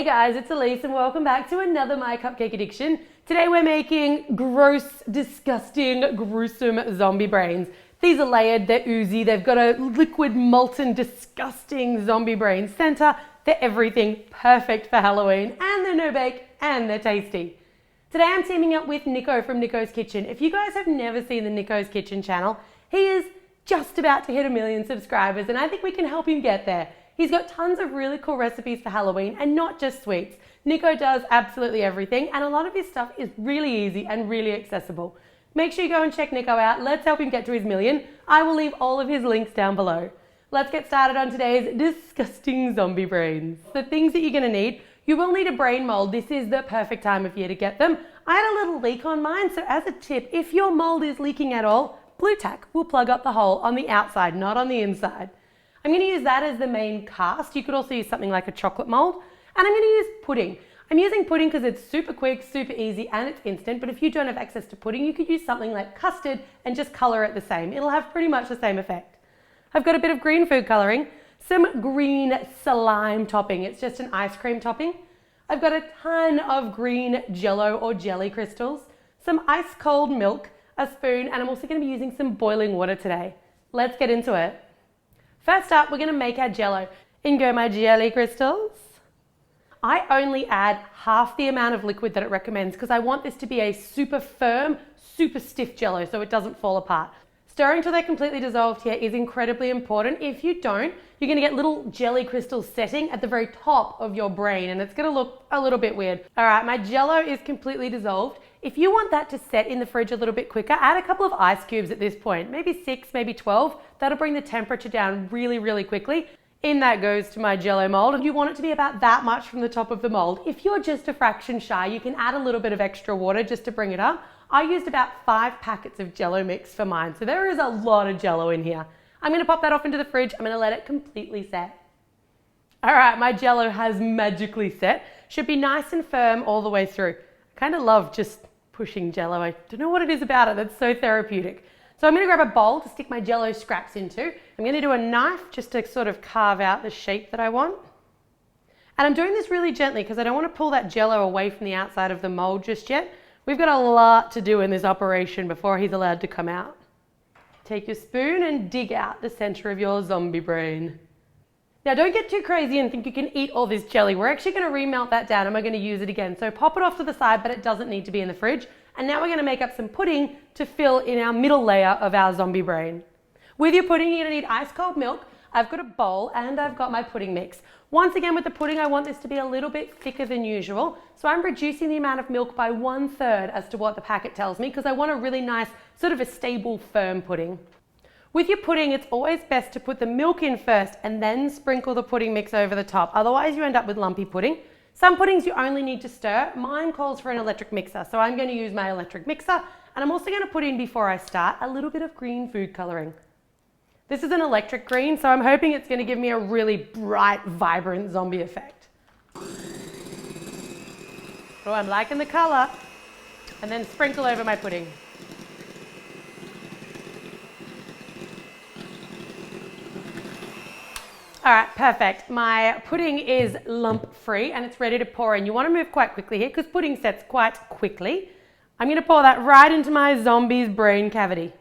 Hey guys, it's Elise and welcome back to another My Cupcake Addiction. Today we're making gross, disgusting, gruesome zombie brains. These are layered, they're oozy, they've got a liquid, molten, disgusting zombie brain center. They're everything, perfect for Halloween, and they're no-bake, and they're tasty. Today I'm teaming up with Nico from Nico's Kitchen. If you guys have never seen the Nico's Kitchen channel, he is just about to hit 1 million subscribers and I think we can help him get there. He's got tons of really cool recipes for Halloween and not just sweets. Nico does absolutely everything and a lot of his stuff is really easy and really accessible. Make sure you go and check Nico out. Let's help him get to his 1 million. I will leave all of his links down below. Let's get started on today's disgusting zombie brains. The things that you're gonna need, you will need a brain mold. This is the perfect time of year to get them. I had a little leak on mine, so as a tip, if your mold is leaking at all, blue tack will plug up the hole on the outside, not on the inside. I'm going to use that as the main cast. You could also use something like a chocolate mold. And I'm going to use pudding. I'm using pudding because it's super quick, super easy, and it's instant. But if you don't have access to pudding, you could use something like custard and just color it the same. It'll have pretty much the same effect. I've got a bit of green food coloring, some green slime topping. It's just an ice cream topping. I've got a ton of green Jello or jelly crystals, some ice cold milk, a spoon, and I'm also going to be using some boiling water today. Let's get into it. First up, we're going to make our Jello. In go my jelly crystals. I only add half the amount of liquid that it recommends because I want this to be a super firm, super stiff Jello so it doesn't fall apart. Stirring till they're completely dissolved here is incredibly important. If you don't, you're going to get little jelly crystals setting at the very top of your brain and it's going to look a little bit weird. All right, my Jello is completely dissolved. If you want that to set in the fridge a little bit quicker, add a couple of ice cubes at this point, maybe 6, maybe 12. That'll bring the temperature down really, really quickly. In that goes to my Jello mold, and you want it to be about that much from the top of the mold. If you're just a fraction shy, you can add a little bit of extra water just to bring it up. I used about 5 packets of Jello mix for mine, so there is a lot of Jello in here. I'm gonna pop that off into the fridge. I'm gonna let it completely set. All right, my Jello has magically set. Should be nice and firm all the way through. I kind of love just pushing Jello. I don't know what it is about it that's so therapeutic. So I'm going to grab a bowl to stick my Jello scraps into. I'm going to do a knife just to sort of carve out the shape that I want. And I'm doing this really gently because I don't want to pull that Jello away from the outside of the mold just yet. We've got a lot to do in this operation before he's allowed to come out. Take your spoon and dig out the center of your zombie brain. Now don't get too crazy and think you can eat all this jelly. We're actually going to remelt that down and we're going to use it again. So pop it off to the side, but it doesn't need to be in the fridge. And now we're going to make up some pudding to fill in our middle layer of our zombie brain. With your pudding, you're going to need ice cold milk. I've got a bowl and I've got my pudding mix. Once again with the pudding, I want this to be a little bit thicker than usual. So I'm reducing the amount of milk by 1/3 as to what the packet tells me because I want a really nice, sort of a stable, firm pudding. With your pudding, it's always best to put the milk in first and then sprinkle the pudding mix over the top. Otherwise, you end up with lumpy pudding. Some puddings you only need to stir. Mine calls for an electric mixer, so I'm going to use my electric mixer. And I'm also going to put in, before I start, a little bit of green food coloring. This is an electric green, so I'm hoping it's going to give me a really bright, vibrant zombie effect. Oh, I'm liking the color. And then sprinkle over my pudding. All right, perfect. My pudding is lump-free and it's ready to pour in. You want to move quite quickly here because pudding sets quite quickly. I'm going to pour that right into my zombie's brain cavity.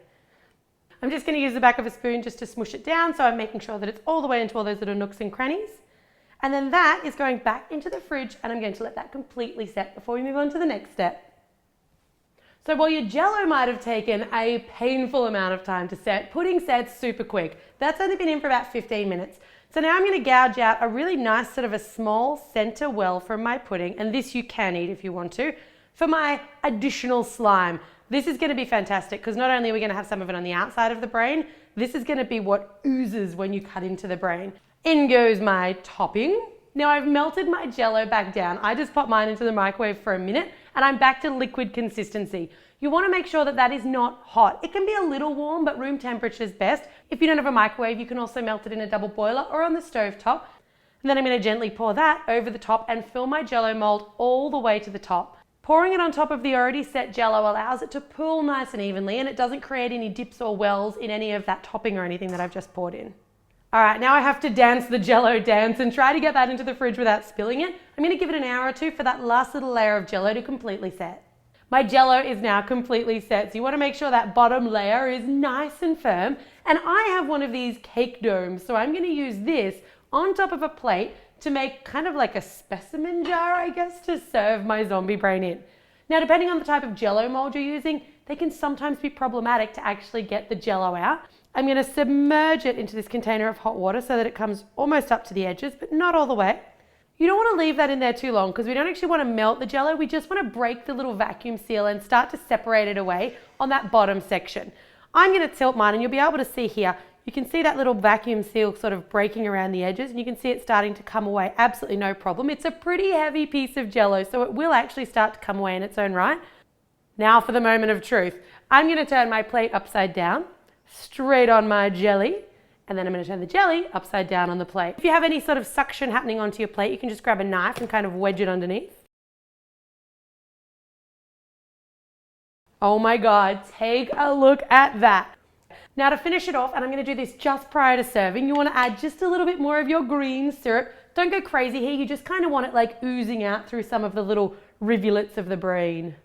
I'm just going to use the back of a spoon just to smush it down, so I'm making sure that it's all the way into all those little nooks and crannies. And then that is going back into the fridge and I'm going to let that completely set before we move on to the next step. So while your Jello might have taken a painful amount of time to set, pudding sets super quick. That's only been in for about 15 minutes. So now I'm going to gouge out a really nice sort of a small center well from my pudding, and this you can eat if you want to, for my additional slime. This is going to be fantastic because not only are we going to have some of it on the outside of the brain, this is going to be what oozes when you cut into the brain. In goes my topping. Now I've melted my Jello back down. I just popped mine into the microwave for a minute and I'm back to liquid consistency. You want to make sure that that is not hot. It can be a little warm, but room temperature is best. If you don't have a microwave, you can also melt it in a double boiler or on the stove top. And then I'm going to gently pour that over the top and fill my Jello mold all the way to the top. Pouring it on top of the already set Jello allows it to pool nice and evenly and it doesn't create any dips or wells in any of that topping or anything that I've just poured in. All right, now I have to dance the Jello dance and try to get that into the fridge without spilling it. I'm gonna give it an hour or two for that last little layer of Jello to completely set. My Jello is now completely set, so you wanna make sure that bottom layer is nice and firm. And I have one of these cake domes, so I'm gonna use this on top of a plate to make kind of like a specimen jar, I guess, to serve my zombie brain in. Now, depending on the type of Jello mold you're using, they can sometimes be problematic to actually get the Jello out. I'm gonna submerge it into this container of hot water so that it comes almost up to the edges, but not all the way. You don't wanna leave that in there too long because we don't actually wanna melt the Jello. We just wanna break the little vacuum seal and start to separate it away on that bottom section. I'm gonna tilt mine and you'll be able to see here, you can see that little vacuum seal sort of breaking around the edges and you can see it starting to come away, absolutely no problem. It's a pretty heavy piece of Jello, so it will actually start to come away in its own right. Now for the moment of truth. I'm gonna turn my plate upside down, straight on my jelly, and then I'm gonna turn the jelly upside down on the plate. If you have any sort of suction happening onto your plate, you can just grab a knife and kind of wedge it underneath. Oh my God, take a look at that. Now to finish it off, and I'm gonna do this just prior to serving, you wanna add just a little bit more of your green syrup. Don't go crazy here, you just kind of want it like oozing out through some of the little rivulets of the brain.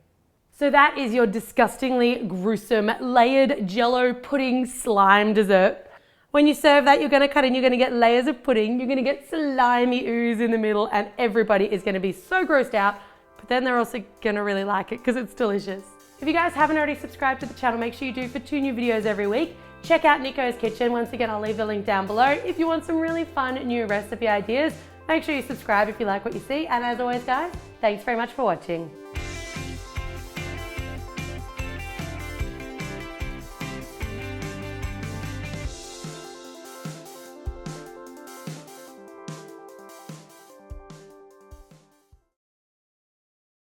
So that is your disgustingly gruesome layered Jello pudding slime dessert. When you serve that, you're gonna cut in, you're gonna get layers of pudding, you're gonna get slimy ooze in the middle, and everybody is gonna be so grossed out, but then they're also gonna really like it because it's delicious. If you guys haven't already subscribed to the channel, make sure you do for 2 new videos every week. Check out Nico's Kitchen. Once again, I'll leave the link down below. If you want some really fun new recipe ideas, make sure you subscribe if you like what you see. And as always, guys, thanks very much for watching.